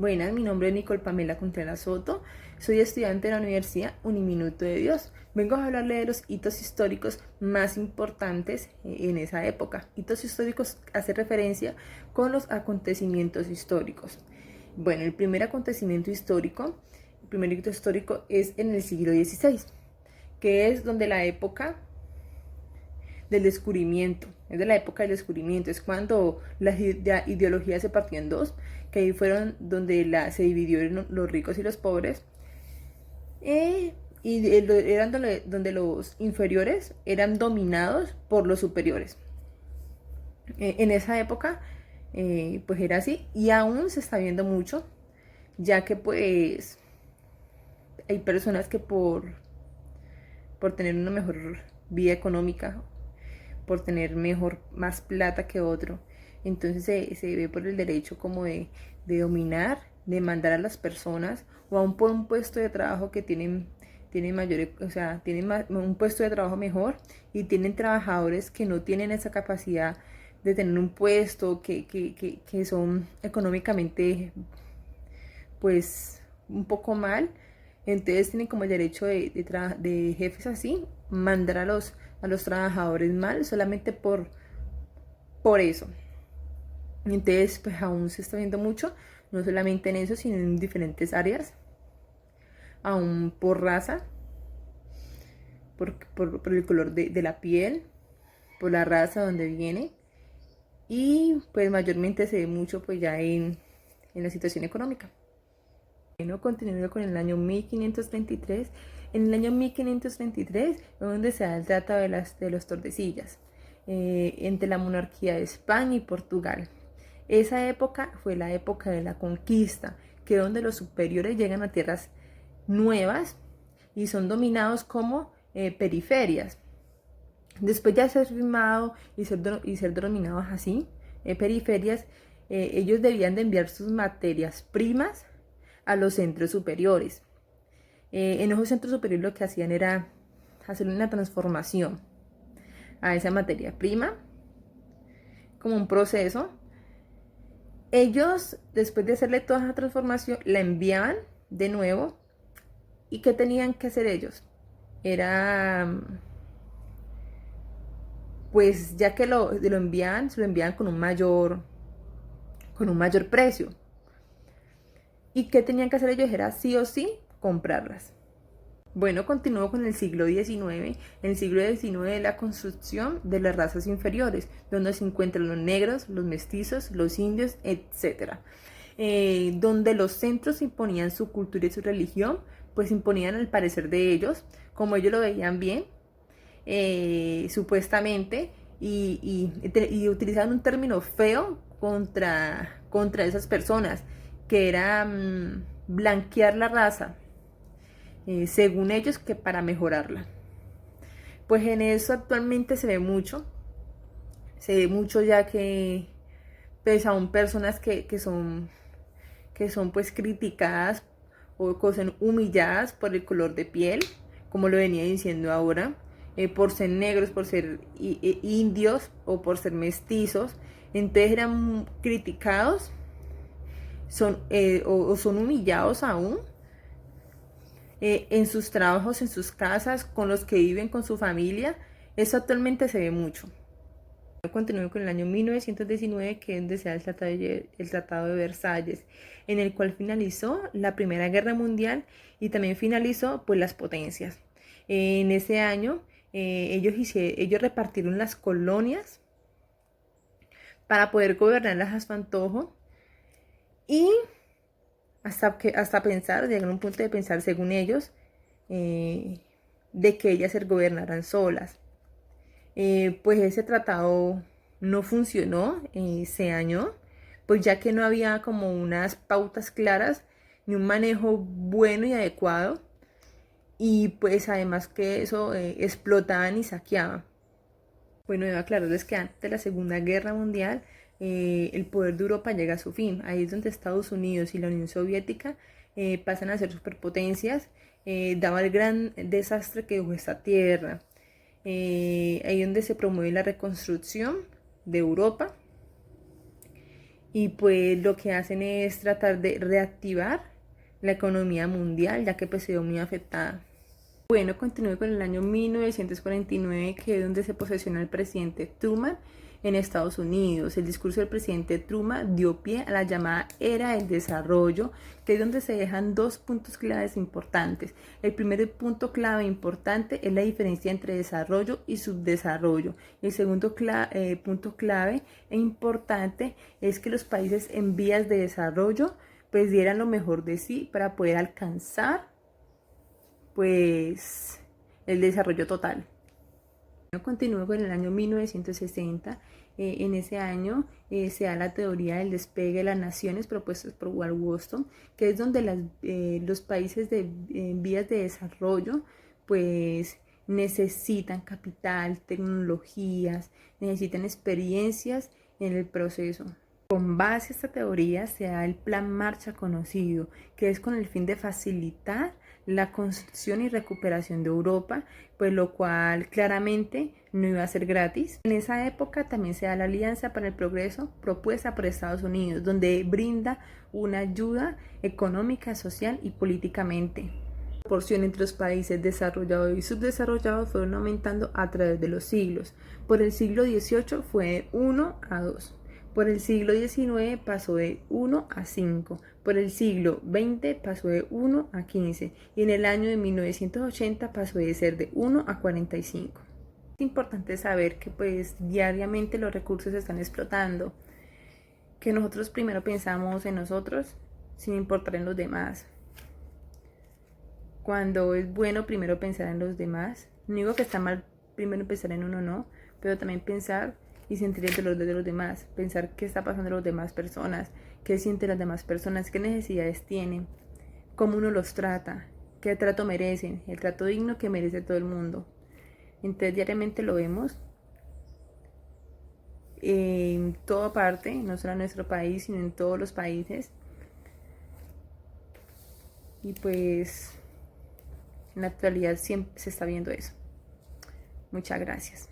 Buenas, mi nombre es Nicole Pamela Contreras Soto, soy estudiante de la Universidad Uniminuto de Dios. Vengo a hablarle de los hitos históricos más importantes en esa época. Hitos históricos hace referencia con los acontecimientos históricos. Bueno, el primer hito histórico es en el siglo XVI, que es donde la época del descubrimiento, es de la época del descubrimiento, es cuando la ideología se partió en dos, que ahí fueron donde se dividieron los ricos y los pobres, eran donde los inferiores eran dominados por los superiores. En esa época, pues era así, y aún se está viendo mucho, ya que pues hay personas que por tener una mejor vida económica, por tener más plata que otro. Entonces se ve por el derecho como de dominar, de mandar a las personas o a por un puesto de trabajo que tienen mayor, o sea, un puesto de trabajo mejor y tienen trabajadores que no tienen esa capacidad de tener un puesto, que son económicamente pues un poco mal. Entonces tienen como el derecho de jefes así, mandar a los trabajadores mal solamente por eso. Entonces pues aún se está viendo mucho, no solamente en eso, sino en diferentes áreas, aún por raza, por el color de la piel, por la raza donde viene, y pues mayormente se ve mucho pues ya en la situación económica. Bueno, continuando con el año 1533. En el año 1533 es donde se da el Tratado de los Tordesillas entre la monarquía de España y Portugal. Esa época fue la época de la conquista, que es donde los superiores llegan a tierras nuevas y son dominados como periferias. Después de ser firmado y ser denominados así, periferias, ellos debían de enviar sus materias primas a los centros superiores. En esos centros superiores lo que hacían era hacer una transformación a esa materia prima, como un proceso. Ellos, después de hacerle toda esa transformación, la enviaban de nuevo. ¿Y qué tenían que hacer ellos? Era, pues ya que lo enviaban, se lo enviaban con un mayor precio. ¿Y qué tenían que hacer ellos? Era sí o sí comprarlas. Bueno, continúo con el siglo XIX. En el siglo XIX, la construcción de las razas inferiores, donde se encuentran los negros, los mestizos, los indios, etc. Donde los centros imponían su cultura y su religión, pues imponían el parecer de ellos, como ellos lo veían bien, supuestamente, y utilizaban un término feo contra esas personas, que era blanquear la raza, según ellos, que para mejorarla. Pues en eso actualmente se ve mucho ya que pues aún personas que son pues criticadas o que son humilladas por el color de piel, como lo venía diciendo ahora, por ser negros, por ser indios o por ser mestizos. Entonces eran criticados, o son humillados aún en sus trabajos, en sus casas, con los que viven, con su familia. Eso actualmente se ve mucho. Continúo con el año 1919, que es donde se da el Tratado de Versalles, en el cual finalizó la Primera Guerra Mundial y también finalizó pues las potencias. En ese año ellos repartieron las colonias para poder gobernarlas a su antojo y hasta pensar, llegar a un punto de pensar según ellos, de que ellas se gobernaran solas. Pues ese tratado no funcionó, se añadió, pues ya que no había como unas pautas claras ni un manejo bueno y adecuado, y pues además que eso explotaban y saqueaban. Bueno, debo aclararles que antes de la Segunda Guerra Mundial el poder de Europa llega a su fin. Ahí es donde Estados Unidos y la Unión Soviética pasan a ser superpotencias, daba el gran desastre que dejó esta tierra. Ahí donde se promueve la reconstrucción de Europa y pues lo que hacen es tratar de reactivar la economía mundial, ya que pues se vio muy afectada. Bueno, continúe con el año 1949, que es donde se posesiona el presidente Truman en Estados Unidos. El discurso del presidente Truman dio pie a la llamada Era del Desarrollo, que es donde se dejan dos puntos claves importantes. El primer punto clave importante es la diferencia entre desarrollo y subdesarrollo. El segundo punto clave e importante es que los países en vías de desarrollo pues dieran lo mejor de sí para poder alcanzar pues el desarrollo total. Continúo con el año 1960. En ese año se da la teoría del despegue de las naciones propuestas por Walt Woodstock, que es donde los países en vías de desarrollo pues necesitan capital, tecnologías, necesitan experiencias en el proceso. Con base a esta teoría se da el Plan Marshall conocido, que es con el fin de facilitar la construcción y recuperación de Europa, pues lo cual claramente no iba a ser gratis. En esa época también se da la Alianza para el Progreso propuesta por Estados Unidos, donde brinda una ayuda económica, social y políticamente. La proporción entre los países desarrollados y subdesarrollados fueron aumentando a través de los siglos. Por el siglo XVIII fue de 1 a 2. Por el siglo XIX pasó de 1 a 5, por el siglo XX pasó de 1 a 15 y en el año de 1980 pasó de ser de 1 a 45. Es importante saber que pues diariamente los recursos se están explotando, que nosotros primero pensamos en nosotros sin importar en los demás. Cuando es bueno primero pensar en los demás, no digo que está mal primero pensar en uno, no, pero también pensar y sentir el dolor de los demás, pensar qué está pasando a las demás personas, qué sienten las demás personas, qué necesidades tienen, cómo uno los trata, qué trato merecen, el trato digno que merece todo el mundo. Entonces diariamente lo vemos en toda parte, no solo en nuestro país, sino en todos los países. Y pues en la actualidad siempre se está viendo eso. Muchas gracias.